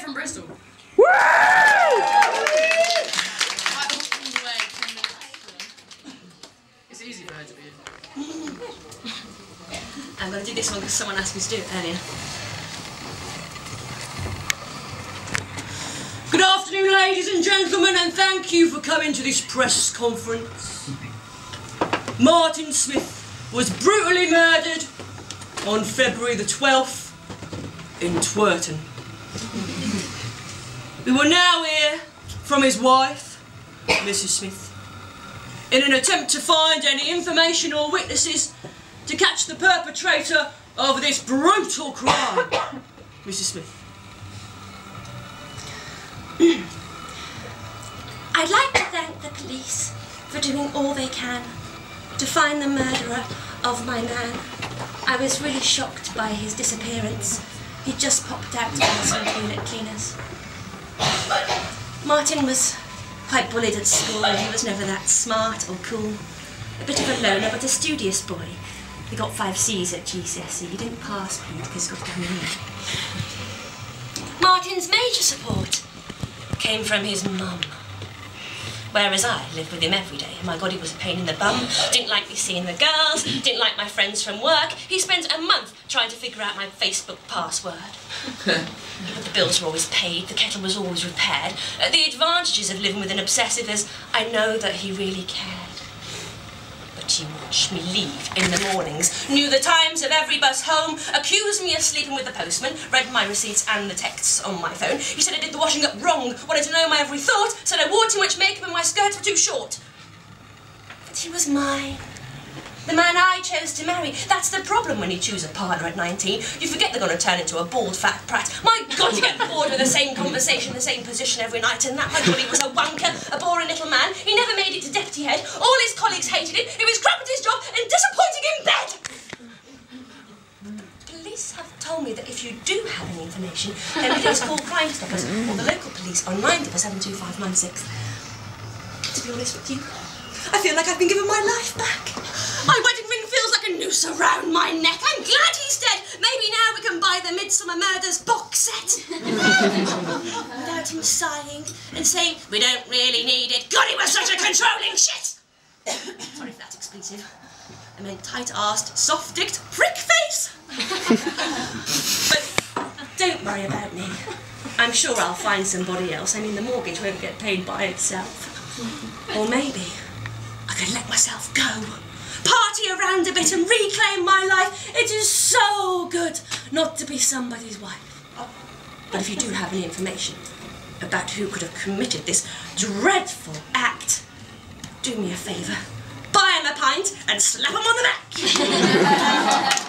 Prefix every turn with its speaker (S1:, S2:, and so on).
S1: from Bristol.
S2: Woo!
S1: It's easy for her to be in.
S3: I'm going to do this one because someone asked me to do it earlier. Good afternoon, ladies and gentlemen, and thank you for coming to this press conference. Martin Smith was brutally murdered on February the 12th in Twerton. We will now hear from his wife, Mrs. Smith, in an attempt to find any information or witnesses to catch the perpetrator of this brutal crime. Mrs. Smith.
S4: I'd like to thank the police for doing all they can to find the murderer of my man. I was really shocked by his disappearance. He'd just popped out to buy some toilet cleaners. Martin was quite bullied at school and he was never that smart or cool. A bit of a loner but a studious boy. He got 5 C's at GCSE. He didn't pass because he got down in. Martin's major support came from his mum. Whereas I lived with him every day. My God, he was a pain in the bum. Didn't like me seeing the girls. Didn't like my friends from work. He spent a month trying to figure out my Facebook password. But the bills were always paid. The kettle was always repaired. The advantages of living with an obsessive is I know that he really cared. But he watched me leave in the mornings, knew the times of every bus home, accused me of sleeping with the postman, read my receipts and the texts on my phone. He said I did the washing up wrong, wanted to know my every thought, said I wore too much makeup and my skirts were too short. But he was mine. The man I chose to marry. That's the problem when you choose a partner at 19. You forget they're going to turn into a bald, fat prat. My God, you get bored with the same conversation, the same position every night, and that, my God, he was a wanker, a boring little man. He never made it to deputy head. All his colleagues hated him. He was crap at his job and disappointing in bed. Police have told me that if you do have any information, then please call Crime Stoppers or the local police on 9772596. To be honest with you, I feel like I've been given my life back. My wedding ring feels like a noose around my neck. I'm glad he's dead. Maybe now we can buy the Midsummer Murders box set. Without him sighing and saying, we don't really need it. God, he was such a controlling shit. Sorry if that's expletive. I meant tight-arsed, soft-dicked prick face. But don't worry about me. I'm sure I'll find somebody else. I mean, the mortgage won't get paid by itself. Or maybe I could let myself go. Party around a bit and reclaim my life. It is so good not to be somebody's wife. But if you do have any information about who could have committed this dreadful act, do me a favour. Buy him a pint and slap him on the back.